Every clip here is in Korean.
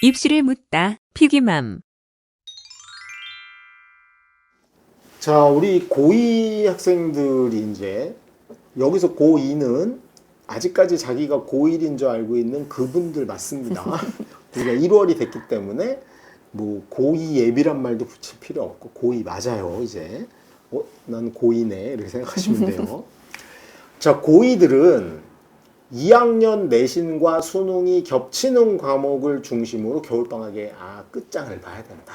입술에 묻다 피기맘. 자, 우리 고2 학생들이 이제 여기서 고2는 아직까지 자기가 고1인 줄 알고 있는 그분들 맞습니다. 우리가 1월이 됐기 때문에 뭐 고2 예비란 말도 붙일 필요 없고 고2 맞아요 이제. 난 고2네 이렇게 생각하시면 돼요. 자, 고2들은 2학년 내신과 수능이 겹치는 과목을 중심으로 겨울방학에 끝장을 봐야 된다.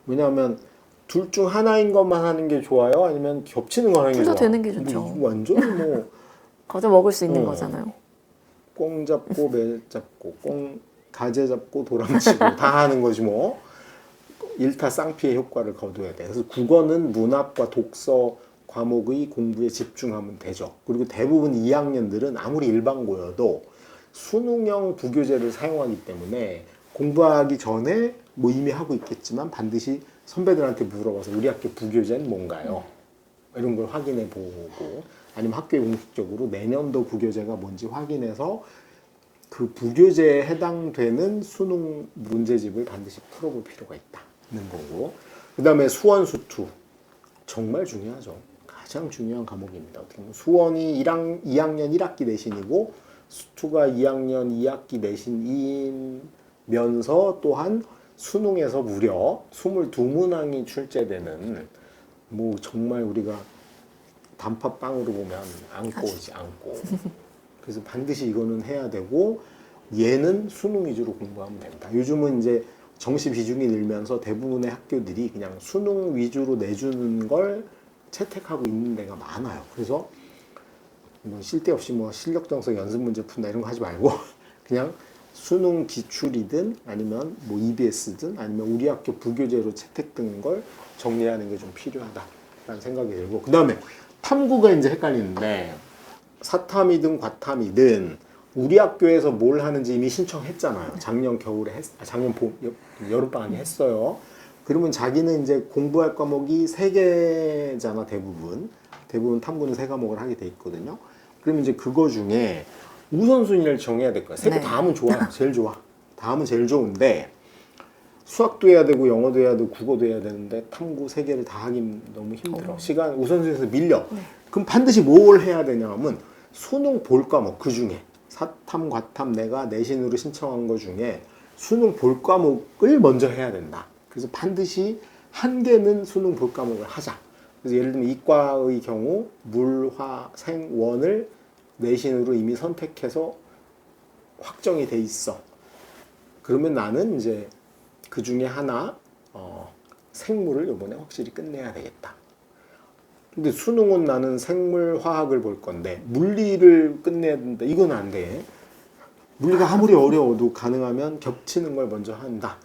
왜냐하면 둘 중 하나인 것만 하는 게 좋아요? 아니면 겹치는 거 하는 게 둘 다 좋아요? 되는 게 좋죠. 뭐 완전 뭐 거저 먹을 수 있는 거잖아요. 꽁 잡고 매 잡고 가재 잡고 도랑치고 다 하는 거지 뭐. 일타쌍피의 효과를 거둬야 돼. 그래서 국어는 문학과 독서 과목의 공부에 집중하면 되죠. 그리고 대부분 2학년들은 아무리 일반고여도 수능형 부교재를 사용하기 때문에 공부하기 전에 뭐 이미 하고 있겠지만 반드시 선배들한테 물어봐서 우리 학교 부교재는 뭔가요? 이런 걸 확인해 보고 아니면 학교에 공식적으로 내년도 부교재가 뭔지 확인해서 그 부교재에 해당되는 수능 문제집을 반드시 풀어볼 필요가 있다는 거고, 그 다음에 수원 수투 정말 중요하죠. 가장 중요한 과목입니다. 어떻게 보면 수원이 2학년 1학기 내신이고 수투가 2학년 2학기 내신이면서 또한 수능에서 무려 22문항이 출제되는 뭐 정말 우리가 단팥빵으로 보면 안고지 안고. 그래서 반드시 이거는 해야 되고 얘는 수능 위주로 공부하면 된다. 요즘은 이제 정시 비중이 늘면서 대부분의 학교들이 그냥 수능 위주로 내주는 걸 채택하고 있는 데가 많아요. 그래서 뭐 쓸데없이 뭐 실력 정석 연습 문제 푼다 이런 거 하지 말고 그냥 수능 기출이든 아니면 뭐 EBS든 아니면 우리 학교 부교재로 채택된 걸 정리하는 게 좀 필요하다라는 생각이 들고, 그 다음에 탐구가 이제 헷갈리는데 사탐이든 과탐이든 우리 학교에서 뭘 하는지 이미 신청했잖아요. 작년 겨울에 작년 여름방학에 했어요. 그러면 자기는 이제 공부할 과목이 3개잖아. 대부분 탐구는 3과목을 하게 돼 있거든요. 그러면 이제 그거 중에 우선순위를 정해야 될 거야. 3개 다 하면 좋아요. 제일 좋아. 다 하면 제일 좋은데 수학도 해야 되고 영어도 해야 되고 국어도 해야 되는데 탐구 3개를 다 하긴 너무 힘들어. 시간 우선순위에서 밀려. 그럼 반드시 뭘 해야 되냐 하면 수능 볼 과목, 그 중에 사탐, 과탐 내가 내신으로 신청한 거 중에 수능 볼 과목을 먼저 해야 된다. 그래서 반드시 한 개는 수능 볼 과목을 하자. 그래서 예를 들면 이과의 경우 물, 화, 생, 원을 내신으로 이미 선택해서 확정이 돼 있어. 그러면 나는 이제 그 중에 하나 생물을 이번에 확실히 끝내야 되겠다. 근데 수능은 나는 생물, 화학을 볼 건데 물리를 끝내야 된다. 이건 안 돼. 물리가 아무리 어려워도 가능하면 겹치는 걸 먼저 한다.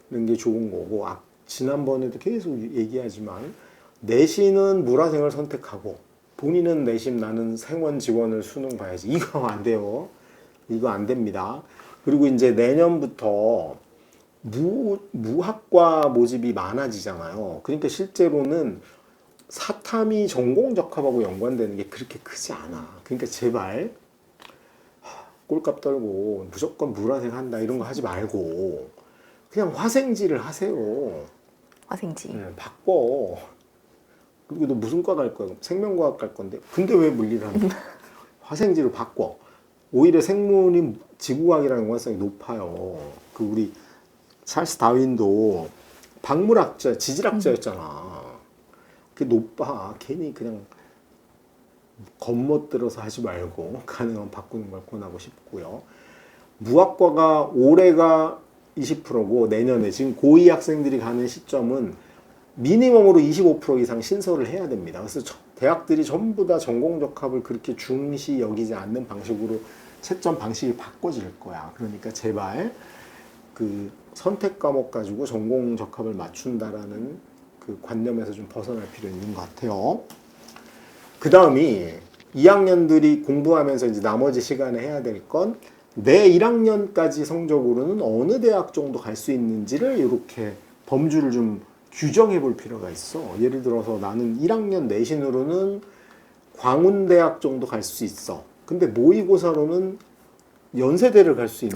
이런 게 좋은 거고, 지난번에도 계속 얘기하지만 내신은 물화생을 선택하고 본인은 내신 나는 생원 지원을 수능 봐야지. 이거 안 돼요. 이거 안 됩니다. 그리고 이제 내년부터 무학과 모집이 많아지잖아요. 그러니까 실제로는 사탐이 전공 적합하고 연관되는 게 그렇게 크지 않아. 그러니까 제발 꼴값 떨고 무조건 물화생 한다 이런 거 하지 말고 그냥 화생지를 하세요. 화생지. 바꿔. 그리고 너 무슨 과 갈 거야? 생명과학 갈 건데. 근데 왜 물리를 하는 거야? 화생지로 바꿔. 오히려 생물이 지구과학이라는 연관성이 높아요. 그 우리 찰스 다윈도 박물학자, 지질학자였잖아. 그게 높아. 괜히 그냥 겉멋들어서 하지 말고 가능하면 바꾸는 걸 권하고 싶고요. 무학과가 올해가 20%고 내년에 지금 고2 학생들이 가는 시점은 미니멈으로 25% 이상 신설을 해야 됩니다. 그래서 대학들이 전부 다 전공적합을 그렇게 중시 여기지 않는 방식으로 채점 방식이 바꿔질 거야. 그러니까 제발 그 선택 과목 가지고 전공적합을 맞춘다라는 그 관념에서 좀 벗어날 필요 있는 것 같아요. 그 다음이 2학년들이 공부하면서 이제 나머지 시간에 해야 될 건 내 1학년까지 성적으로는 어느 대학 정도 갈 수 있는지를 이렇게 범주를 좀 규정해 볼 필요가 있어. 예를 들어서 나는 1학년 내신으로는 광운대학 정도 갈 수 있어. 근데 모의고사로는 연세대를 갈 수 있네.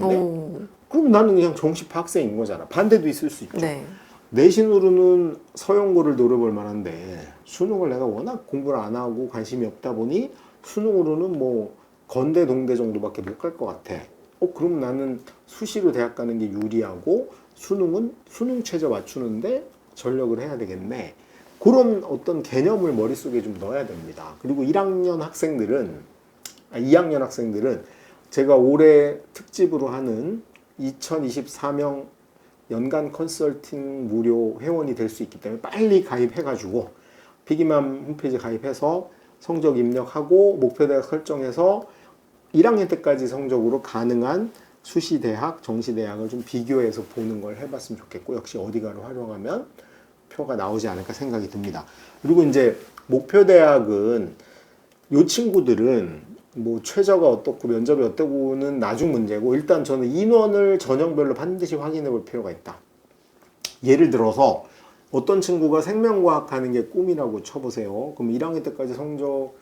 그럼 나는 그냥 정시파 학생인 거잖아. 반대도 있을 수 있죠. 네. 내신으로는 서영고를 노려볼 만한데 수능을 내가 워낙 공부를 안 하고 관심이 없다 보니 수능으로는 뭐 건대 동대 정도밖에 못 갈 것 같아. 그럼 나는 수시로 대학 가는 게 유리하고 수능은 수능 최저 맞추는데 전력을 해야 되겠네. 그런 어떤 개념을 머릿속에 좀 넣어야 됩니다. 그리고 2학년 학생들은 제가 올해 특집으로 하는 2024명 연간 컨설팅 무료 회원이 될 수 있기 때문에 빨리 가입해가지고 피기맘 홈페이지 가입해서 성적 입력하고 목표대학 설정해서 1학년 때까지 성적으로 가능한 수시대학, 정시대학을 좀 비교해서 보는 걸 해봤으면 좋겠고 역시 어디가를 활용하면 표가 나오지 않을까 생각이 듭니다. 그리고 이제 목표대학은 이 친구들은 뭐 최저가 어떻고 면접이 어떻고는 나중 문제고 일단 저는 인원을 전형별로 반드시 확인해 볼 필요가 있다. 예를 들어서 어떤 친구가 생명과학 하는 게 꿈이라고 쳐보세요. 그럼 1학년 때까지 성적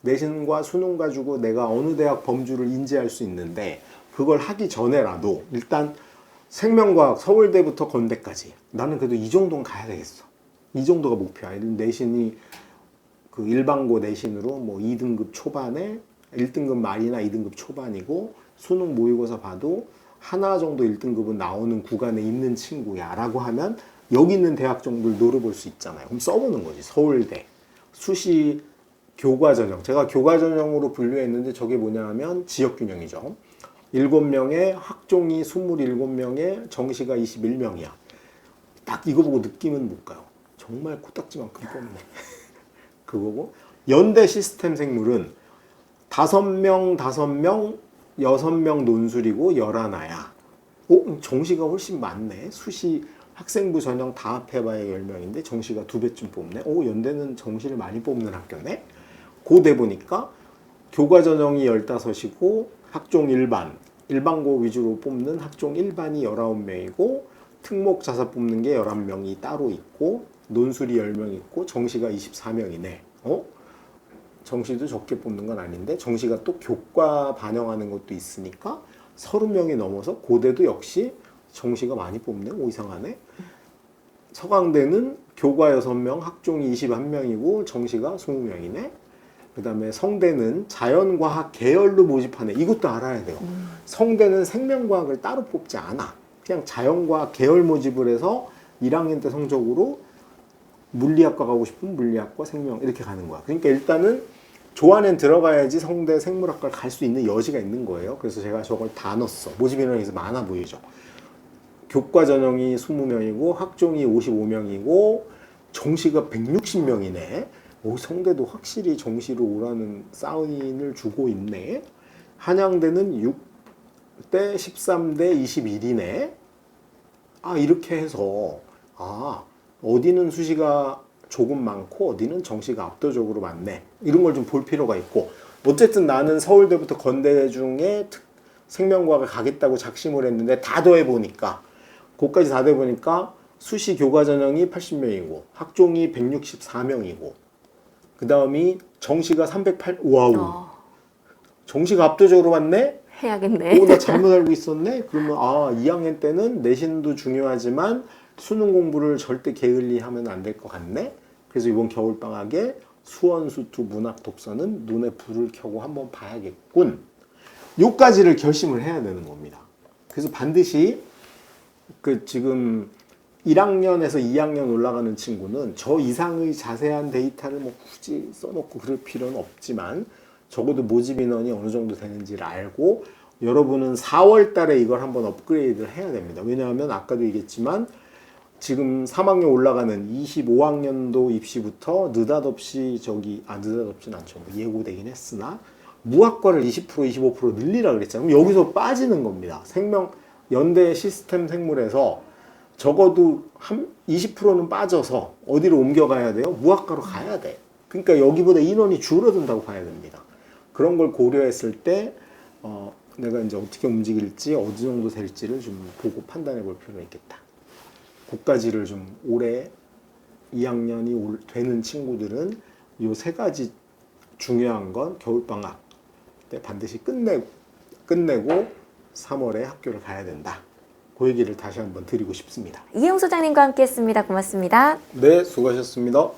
내신과 수능 가지고 내가 어느 대학 범주를 인지할 수 있는데 그걸 하기 전에라도 일단 생명과학 서울대부터 건대까지 나는 그래도 이 정도는 가야 되겠어. 이 정도가 목표야. 내신이 그 일반고 내신으로 뭐 2등급 초반에 1등급 말이나 2등급 초반이고 수능 모의고사 봐도 하나 정도 1등급은 나오는 구간에 있는 친구야 라고 하면 여기 있는 대학 정도를 노려볼 수 있잖아요. 그럼 써보는 거지. 서울대, 수시 교과전형. 제가 교과전형으로 분류했는데 저게 뭐냐 하면 지역균형이죠. 7명에 학종이 27명에 정시가 21명이야. 딱 이거 보고 느낌은 못 가요. 정말 코딱지만큼 뽑네. 그거고 연대 시스템 생물은 5명, 6명 논술이고 11야. 정시가 훨씬 많네. 수시 학생부 전형 다 합해봐야 10명인데 정시가 2배쯤 뽑네. 연대는 정시를 많이 뽑는 학교네. 고대 보니까 교과 전형이 15이고 학종 일반고 위주로 뽑는 학종 일반이 19명이고 특목 자사 뽑는 게 11명이 따로 있고 논술이 10명 있고 정시가 24명이네. 정시도 적게 뽑는 건 아닌데 정시가 또 교과 반영하는 것도 있으니까 30명이 넘어서 고대도 역시 정시가 많이 뽑네. 이상하네. 서강대는 교과 6명, 학종이 21명이고 정시가 20명이네. 그 다음에 성대는 자연과학 계열로 모집하네. 이것도 알아야 돼요. 성대는 생명과학을 따로 뽑지 않아. 그냥 자연과학 계열 모집을 해서 1학년 때 성적으로 물리학과 가고 싶으면 물리학과 생명 이렇게 가는 거야. 그러니까 일단은 조안엔 들어가야지 성대 생물학과를 갈 수 있는 여지가 있는 거예요. 그래서 제가 저걸 다 넣었어. 모집 인원에서 많아 보이죠. 교과 전형이 20명이고 학종이 55명이고 정시가 160명이네. 성대도 확실히 정시로 오라는 사인을 주고 있네. 한양대는 6대 13대 21이네. 이렇게 해서 어디는 수시가 조금 많고 어디는 정시가 압도적으로 많네. 이런 걸 좀 볼 필요가 있고 어쨌든 나는 서울대부터 건대 중에 생명과학을 가겠다고 작심을 했는데 다 더해보니까 그것까지 다 더해보니까 수시 교과 전형이 80명이고 학종이 164명이고 그 다음이 정시가 308. 와우. 정시가 압도적으로 많네. 해야겠네. 나 잘못 알고 있었네. 그러면 2학년 때는 내신도 중요하지만 수능 공부를 절대 게을리하면 안 될 것 같네. 그래서 이번 겨울방학에 수원수투 문학 독서는 눈에 불을 켜고 한번 봐야겠군. 요까지를 결심을 해야 되는 겁니다. 그래서 반드시 지금 1학년에서 2학년 올라가는 친구는 저 이상의 자세한 데이터를 뭐 굳이 써놓고 그럴 필요는 없지만 적어도 모집 인원이 어느 정도 되는지를 알고 여러분은 4월 달에 이걸 한번 업그레이드를 해야 됩니다. 왜냐하면 아까도 얘기했지만 지금 3학년 올라가는 25학년도 입시부터 느닷없이 느닷없진 않죠. 예고되긴 했으나 무학과를 20% 25% 늘리라 그랬잖아요. 그럼 여기서 빠지는 겁니다. 연대 시스템 생물에서 적어도 한 20%는 빠져서 어디로 옮겨가야 돼요? 무학과로 가야 돼. 그러니까 여기보다 인원이 줄어든다고 봐야 됩니다. 그런 걸 고려했을 때 내가 이제 어떻게 움직일지 어느 정도 될지를 좀 보고 판단해 볼 필요가 있겠다. 그까지를 좀 올해 2학년이 되는 친구들은 이 3가지 중요한 건 겨울방학 때 반드시 끝내고 3월에 학교를 가야 된다. 그 얘기를 다시 한번 드리고 싶습니다. 이혜용 소장님과 함께했습니다. 고맙습니다. 네, 수고하셨습니다.